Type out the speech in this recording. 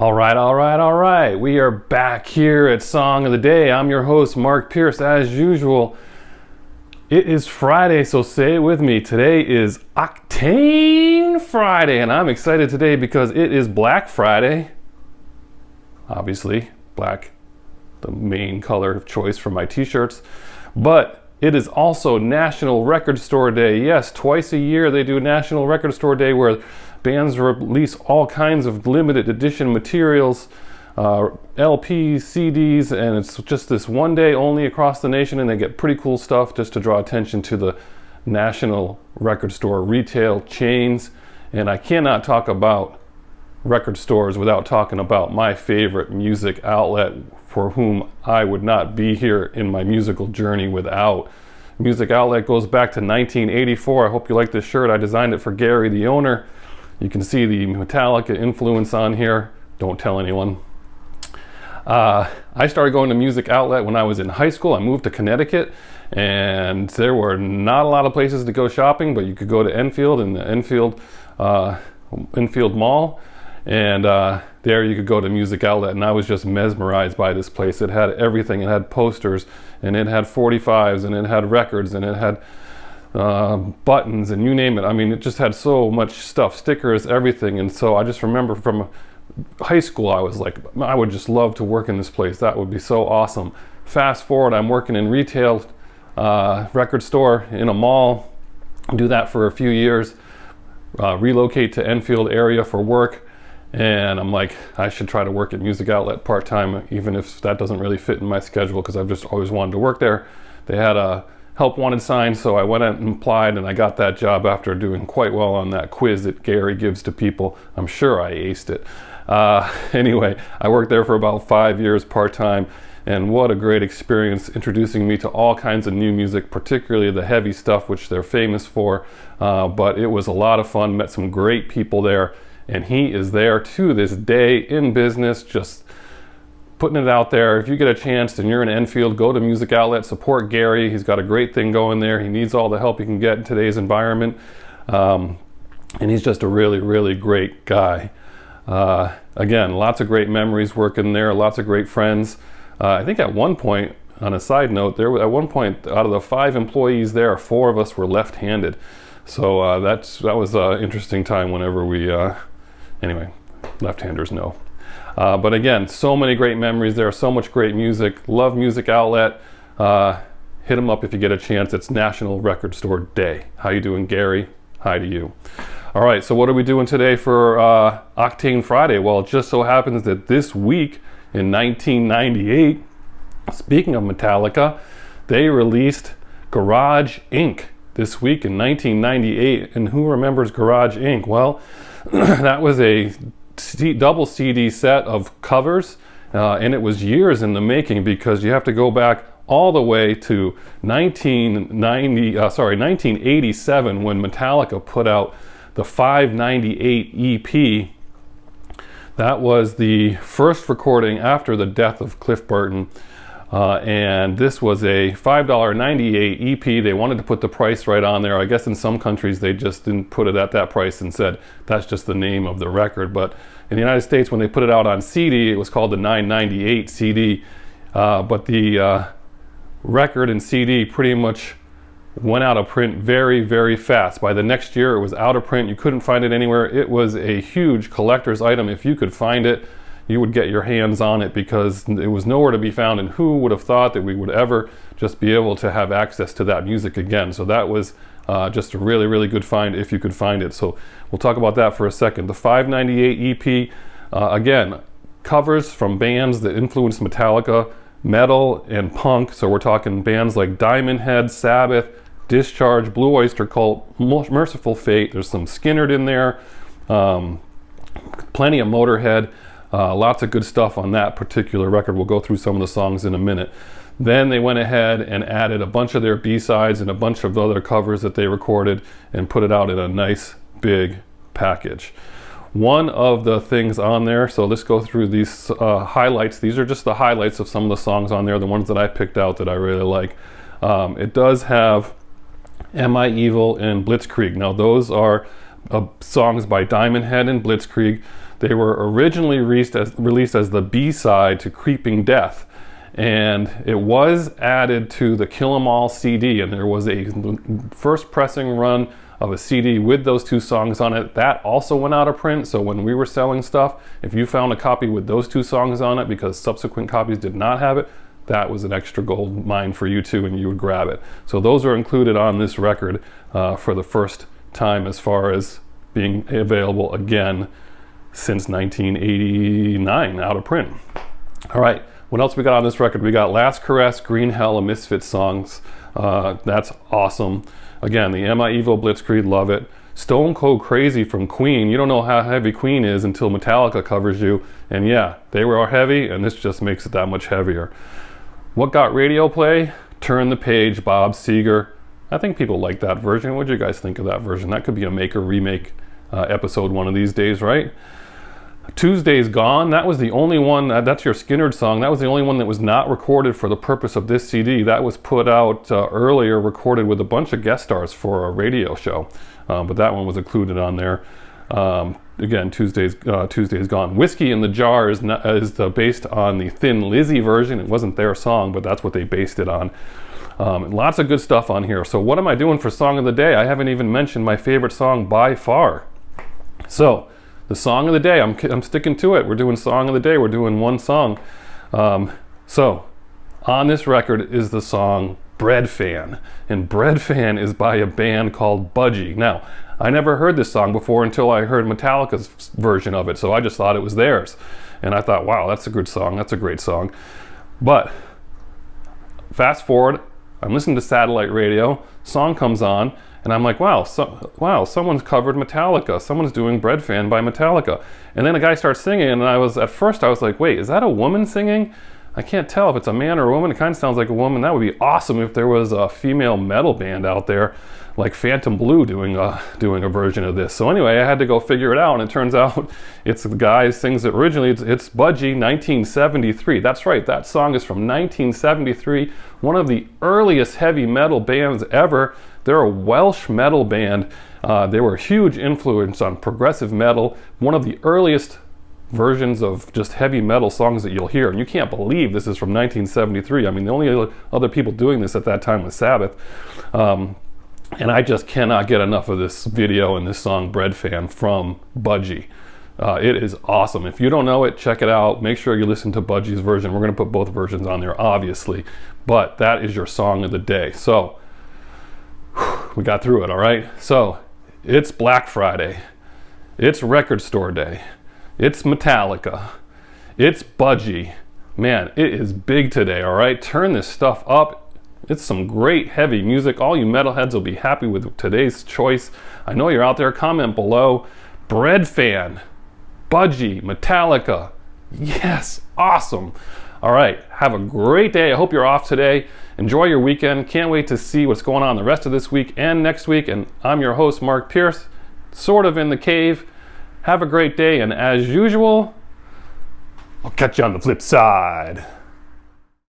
All right. We are back here at Song of the Day. I'm your host, Mark Pierce, as usual. It is Friday, so say it with me. Today is OCTAAANE Friday, and I'm excited today because it is Black Friday. Obviously, black, the main color of choice for my t-shirts. But it is also National Record Store Day. Yes, twice a year they do National Record Store Day where bands release all kinds of limited edition materials, LPs, CDs, and it's just this one day only across the nation, and they get pretty cool stuff just to draw attention to the National Record Store retail chains. And I cannot talk about record stores without talking about my favorite music outlet, for whom I would not be here in my musical journey without. Music outlet goes back to 1984. I hope you like this shirt. I designed it for Gary, the owner. You can see the Metallica influence on here. Don't tell anyone. I started going to Music Outlet when I was in high school. I moved to Connecticut, and there were not a lot of places to go shopping, but you could go to Enfield in the Enfield Mall, and there you could go to Music Outlet, and I was just mesmerized by this place. It had everything. It had posters, and it had 45s, and it had records, and it had buttons, and you name it. I mean, it just had so much stuff, stickers, everything. And so I just remember from high school, I was like, I would just love to work in this place. That would be so awesome. Fast forward, I'm working in retail, record store in a mall. Do that for a few years, relocate to Enfield area for work, and I'm like, I should try to work at Music Outlet part-time, even if that doesn't really fit in my schedule, because I've just always wanted to work there. They had a help wanted sign, so I went out and applied, and I got that job after doing quite well on that quiz that Gary gives to people. I'm sure I aced it. Anyway, I worked there for about 5 years part-time, and what a great experience, introducing me to all kinds of new music, particularly the heavy stuff, which they're famous for. But it was a lot of fun, met some great people there, and he is there to this day in business, just putting it out there. If you get a chance and you're in Enfield, go to Music Outlet, support Gary. He's got a great thing going there. He needs all the help he can get in today's environment. And he's just a really, really great guy. Again, lots of great memories working there, lots of great friends. I think at one point, on a side note, at one point, out of the 5 employees there, 4 of us were left-handed. So that was an interesting time whenever we, anyway, left-handers know. But again, so many great memories there, so much great music. Love Music Outlet. Hit them up if you get a chance. It's National Record Store Day. How you doing, Gary? Hi to you. All right, so what are we doing today for OCTAAANE Friday? Well, it just so happens that this week in 1998, speaking of Metallica, they released Garage Inc. this week in 1998. And who remembers Garage Inc? Well, that was a double CD set of covers, and it was years in the making, because you have to go back all the way to 1987 when Metallica put out the 598 EP. That was the first recording after the death of Cliff Burton, and this was a $5.98 EP. They wanted to put the price right on there. I guess in some countries they just didn't put it at that price and said that's just the name of the record. But in the United States, when they put it out on CD, it was called the 998 CD. But the record and CD pretty much went out of print very, very fast. By the next year, it was out of print. You couldn't find it anywhere. It was a huge collector's item. If you could find it, you would get your hands on it, because it was nowhere to be found, and who would have thought that we would ever just be able to have access to that music again. So that was just a really, really good find if you could find it. So we'll talk about that for a second. The 598 EP, again, covers from bands that influenced Metallica, metal and punk. So we're talking bands like Diamond Head, Sabbath, Discharge, Blue Oyster Cult, Merciful Fate. There's some Skynyrd in there, plenty of Motorhead. Lots of good stuff on that particular record. We'll go through some of the songs in a minute. Then they went ahead and added a bunch of their B-sides and a bunch of other covers that they recorded and put it out in a nice big package. One of the things on there, so let's go through these highlights. These are just the highlights of some of the songs on there, the ones that I picked out that I really like. It does have Am I Evil and Blitzkrieg. Now those are songs by Diamond Head and Blitzkrieg. They were originally released as the B-side to Creeping Death. And it was added to the Kill 'Em All CD, and there was a first pressing run of a CD with those 2 songs on it. That also went out of print, so when we were selling stuff, if you found a copy with those 2 songs on it because subsequent copies did not have it, that was an extra gold mine for you too, and you would grab it. So those are included on this record for the first time as far as being available again since 1989, out of print. All right. What else we got on this record? We got Last Caress, Green Hell, and Misfits songs. That's awesome. Again, the Am I Evil Blitzkrieg, love it. Stone Cold Crazy from Queen. You don't know how heavy Queen is until Metallica covers you. And yeah, they were heavy, and this just makes it that much heavier. What got radio play? Turn the Page, Bob Seger. I think people like that version. What do you guys think of that version? That could be a make or remake episode one of these days, right? Tuesday's Gone, that was the only one, that's your Skynyrd song, that was the only one that was not recorded for the purpose of this CD. That was put out earlier, recorded with a bunch of guest stars for a radio show, but that one was included on there. Again, Tuesday's Gone. Whiskey in the Jar is based on the Thin Lizzy version. It wasn't their song, but that's what they based it on. Lots of good stuff on here. So what am I doing for Song of the Day? I haven't even mentioned my favorite song by far. So, the Song of the Day, I'm sticking to it. We're doing Song of the Day. We're doing one song. So, on this record is the song Bread Fan. And Bread Fan is by a band called Budgie. Now, I never heard this song before until I heard Metallica's version of it. So I just thought it was theirs. And I thought, wow, that's a good song. That's a great song. But, fast forward, I'm listening to satellite radio. Song comes on. And I'm like, wow, someone's covered Metallica. Someone's doing Bread Fan by Metallica. And then a guy starts singing, and at first I was like, wait, is that a woman singing? I can't tell if it's a man or a woman. It kind of sounds like a woman. That would be awesome if there was a female metal band out there like Phantom Blue doing a version of this. So anyway, I had to go figure it out, and it turns out it's the guy who sings it originally. It's Budgie, 1973. That's right, that song is from 1973, one of the earliest heavy metal bands ever. They're a Welsh metal band. They were a huge influence on progressive metal, one of the earliest versions of just heavy metal songs that you'll hear. And you can't believe this is from 1973. I mean, the only other people doing this at that time was Sabbath. And I just cannot get enough of this video and this song Bread Fan from Budgie. It is awesome. If you don't know it, check it out. Make sure you listen to Budgie's version. We're going to put both versions on there, obviously. But that is your Song of the Day. So, we got through it, all right? So, it's Black Friday. It's Record Store Day. It's Metallica. It's Budgie. Man, it is big today, all right? Turn this stuff up. It's some great heavy music. All you metalheads will be happy with today's choice. I know you're out there. Comment below. Bread Fan, Budgie, Metallica. Yes, awesome. All right, have a great day. I hope you're off today. Enjoy your weekend. Can't wait to see what's going on the rest of this week and next week. And I'm your host, Mark Pierce, sort of in the cave. Have a great day, and as usual, I'll catch you on the flip side.